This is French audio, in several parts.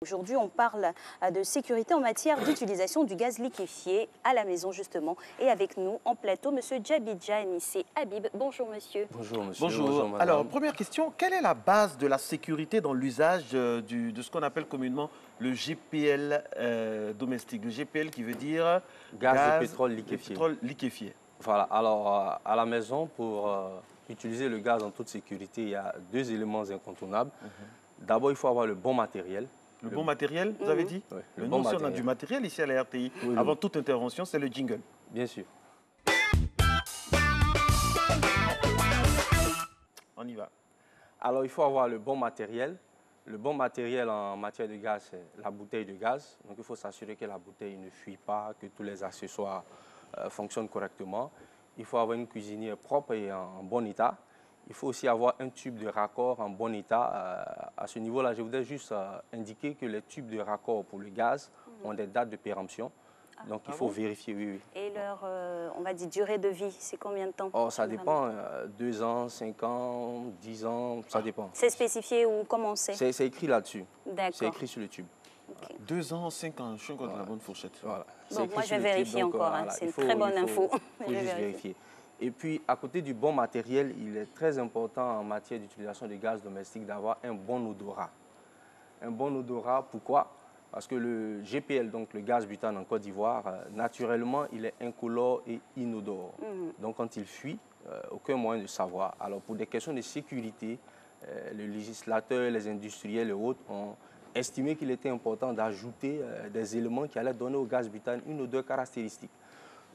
Aujourd'hui, on parle de sécurité en matière d'utilisation du gaz liquéfié à la maison, justement. Et avec nous, en plateau, M. Djabidja Nissé Habib. Bonjour, monsieur. Bonjour, monsieur. Bonjour. Madame. Alors, première question, quelle est la base de la sécurité dans l'usage de ce qu'on appelle communément le GPL domestique? Le GPL qui veut dire Gaz et pétrole liquéfié. Pétrole liquéfié. Voilà. Alors, à la maison, pour utiliser le gaz en toute sécurité, il y a deux éléments incontournables. D'abord, il faut avoir le bon matériel. Le bon matériel, vous avez dit? Oui, Le bon matériel. On a du matériel ici à la RTI. Oui, avant toute intervention, c'est le jingle. Bien sûr. On y va. Alors, il faut avoir le bon matériel. Le bon matériel en matière de gaz, c'est la bouteille de gaz. Donc, il faut s'assurer que la bouteille ne fuit pas, que tous les accessoires fonctionnent correctement. Il faut avoir une cuisinière propre et en bon état. Il faut aussi avoir un tube de raccord en bon état. À ce niveau-là, je voudrais juste indiquer que les tubes de raccord pour le gaz ont des dates de péremption. Donc, il faut vérifier, oui. Et leur, on va dire, durée de vie, c'est combien de temps? Oh, ça dépend, 2 ans, 5 ans, 10 ans, ça dépend. C'est spécifié ou comment c'est? C'est écrit là-dessus. D'accord. C'est écrit sur le tube. Okay. 2 ans, 5 ans, je suis encore dans la bonne fourchette. Voilà. Bon, moi, je vais vérifier encore. Voilà. C'est une très bonne info. Il faut juste vérifier. Et puis, à côté du bon matériel, il est très important en matière d'utilisation de gaz domestique d'avoir un bon odorat. Un bon odorat, pourquoi? Parce que le GPL, donc le gaz butane en Côte d'Ivoire, naturellement, il est incolore et inodore. Donc, quand il fuit, aucun moyen de savoir. Alors, pour des questions de sécurité, le législateur, les industriels et autres ont estimé qu'il était important d'ajouter des éléments qui allaient donner au gaz butane une odeur caractéristique.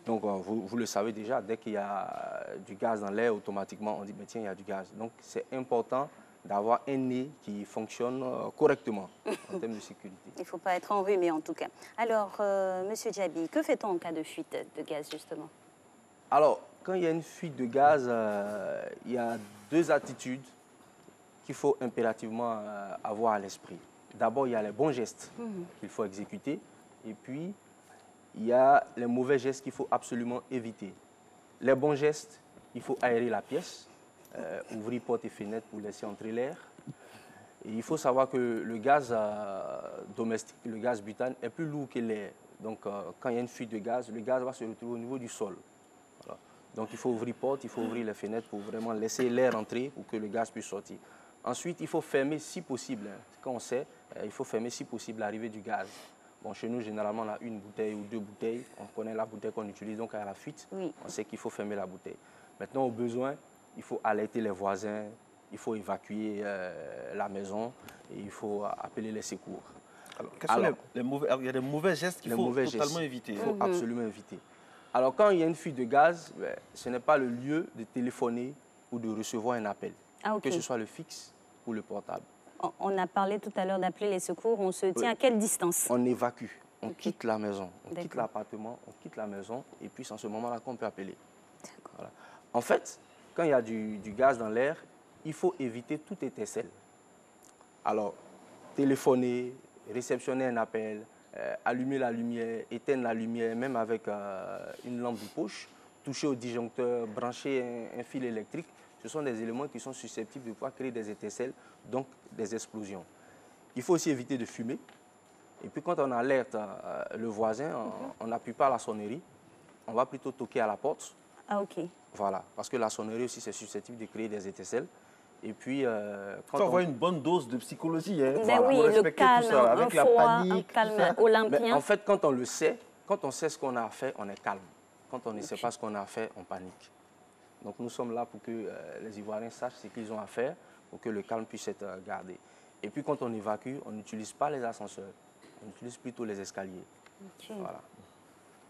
Donc, vous le savez déjà, dès qu'il y a du gaz dans l'air, automatiquement, on dit, ben, tiens, il y a du gaz. Donc, c'est important d'avoir un nez qui fonctionne correctement en termes de sécurité. Il ne faut pas être enrhumé, en tout cas. Alors, Monsieur Djabi, que fait-on en cas de fuite de gaz, justement? Alors, quand il y a une fuite de gaz, il y a deux attitudes qu'il faut impérativement avoir à l'esprit. D'abord, il y a les bons gestes qu'il faut exécuter. Et puis, il y a les mauvais gestes qu'il faut absolument éviter. Les bons gestes, il faut aérer la pièce, ouvrir portes et fenêtres pour laisser entrer l'air. Et il faut savoir que le gaz domestique, le gaz butane, est plus lourd que l'air. Donc, quand il y a une fuite de gaz, le gaz va se retrouver au niveau du sol. Voilà. Donc, il faut ouvrir portes, il faut ouvrir les fenêtres pour vraiment laisser l'air entrer pour que le gaz puisse sortir. Ensuite, il faut fermer si possible. Quand on sait, il faut fermer si possible l'arrivée du gaz. Bon, chez nous, généralement, on a une bouteille ou deux bouteilles. On connaît la bouteille qu'on utilise, donc à la fuite, on sait qu'il faut fermer la bouteille. Maintenant, au besoin, il faut alerter les voisins, il faut évacuer la maison et il faut appeler les secours. Alors, il y a des mauvais gestes qu'il faut totalement éviter. Il faut absolument éviter. Alors, quand il y a une fuite de gaz, ce n'est pas le lieu de téléphoner ou de recevoir un appel, que ce soit le fixe ou le portable. On a parlé tout à l'heure d'appeler les secours. On se tient à quelle distance? On évacue, on quitte la maison, on quitte l'appartement, on quitte la maison et puis c'est en ce moment-là qu'on peut appeler. Voilà. En fait, quand il y a du gaz dans l'air, il faut éviter toute étincelle. Alors, téléphoner, réceptionner un appel, allumer la lumière, éteindre la lumière, même avec une lampe de poche, toucher au disjoncteur, brancher un fil électrique, ce sont des éléments qui sont susceptibles de pouvoir créer des étincelles, donc des explosions. Il faut aussi éviter de fumer. Et puis quand on alerte le voisin, on n'appuie pas à la sonnerie, on va plutôt toquer à la porte. Ah, ok. Voilà, parce que la sonnerie aussi, c'est susceptible de créer des étincelles. Et puis, il faut avoir une bonne dose de psychologie. Hein, voilà. Oui, le calme, tout ça, avec la panique, un calme olympien. Mais en fait, quand on le sait, quand on sait ce qu'on a à faire, on est calme. Quand on ne sait pas ce qu'on a à faire, on panique. Donc nous sommes là pour que les Ivoiriens sachent ce qu'ils ont à faire, pour que le calme puisse être gardé. Et puis quand on évacue, on n'utilise pas les ascenseurs, on utilise plutôt les escaliers. Voilà.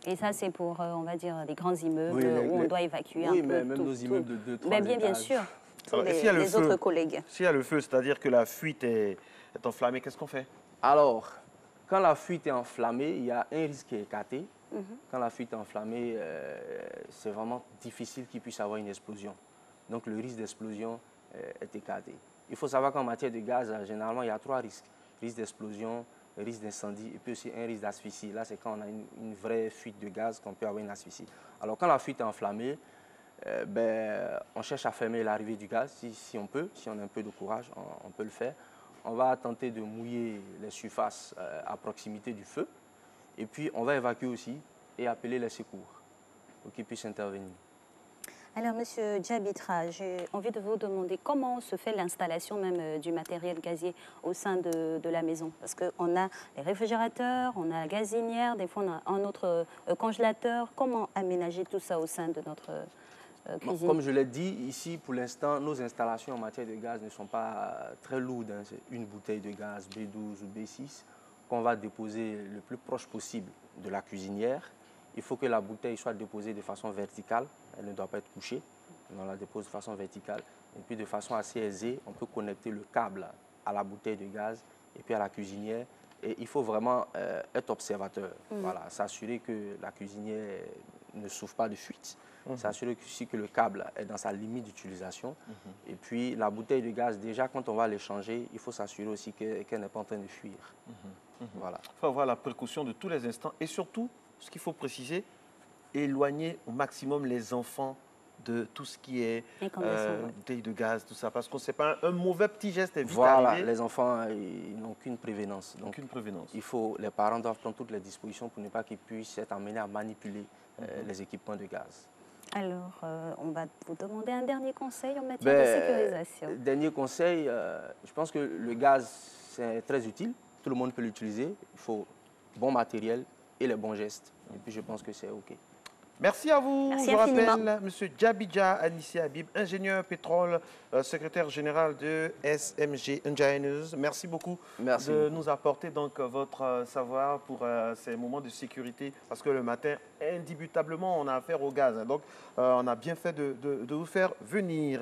Et ça, c'est pour, on va dire, les grands immeubles où on doit évacuer un peu. Oui, mais même nos immeubles de 2, 3 étages. Bien sûr. Alors, les autres collègues. S'il y a le feu, c'est-à-dire que la fuite est enflammée, qu'est-ce qu'on fait? Alors, quand la fuite est enflammée, il y a un risque qui est écarté. Quand la fuite est enflammée, c'est vraiment difficile qu'il puisse y avoir une explosion. Donc, le risque d'explosion est écarté. Il faut savoir qu'en matière de gaz, généralement, il y a 3 risques. Risque d'explosion, risque d'incendie et puis aussi un risque d'asphyxie. Là, c'est quand on a une vraie fuite de gaz qu'on peut avoir une asphyxie. Alors, quand la fuite est enflammée, on cherche à fermer l'arrivée du gaz si on peut, si on a un peu de courage, on peut le faire. on va tenter de mouiller les surfaces à proximité du feu. Et puis, on va évacuer aussi et appeler les secours pour qu'ils puissent intervenir. Alors, Monsieur Djabitra, j'ai envie de vous demander comment se fait l'installation même du matériel gazier au sein de la maison. Parce qu'on a les réfrigérateurs, on a la gazinière, des fois on a un autre congélateur. Comment aménager tout ça au sein de notre cuisine? Comme je l'ai dit, ici, pour l'instant, nos installations en matière de gaz ne sont pas très lourdes. Hein. C'est une bouteille de gaz B12 ou B6 qu'on va déposer le plus proche possible de la cuisinière. Il faut que la bouteille soit déposée de façon verticale. Elle ne doit pas être couchée. On la dépose de façon verticale. Et puis, de façon assez aisée, on peut connecter le câble à la bouteille de gaz et puis à la cuisinière. Et il faut vraiment être observateur. Voilà, s'assurer que la cuisinière ne souffre pas de fuite. S'assurer aussi que le câble est dans sa limite d'utilisation. Et puis, la bouteille de gaz, déjà, quand on va l'échanger, il faut s'assurer aussi qu'elle n'est pas en train de fuir. Voilà. Il faut avoir la précaution de tous les instants. Et surtout, ce qu'il faut préciser, éloigner au maximum les enfants de tout ce qui est bouteille de gaz, tout ça. Parce qu'on ne sait pas, un mauvais petit geste est vite arrivé. Les enfants, ils n'ont qu'une prévénance. Donc, les parents doivent prendre toutes les dispositions pour ne pas qu'ils puissent être amenés à manipuler les équipements de gaz. Alors, on va vous demander un dernier conseil en matière de sécurisation. Dernier conseil, je pense que le gaz, c'est très utile. Tout le monde peut l'utiliser. Il faut bon matériel et les bons gestes. Et puis, je pense que c'est OK. Merci à vous. Merci je infiniment. rappelle M. Djabidja Anissé Habib, ingénieur pétrole, secrétaire général de SMG Engineers. Merci beaucoup de nous apporter donc votre savoir pour ces moments de sécurité. Parce que le matin, indubitablement, on a affaire au gaz. Donc, on a bien fait de vous faire venir.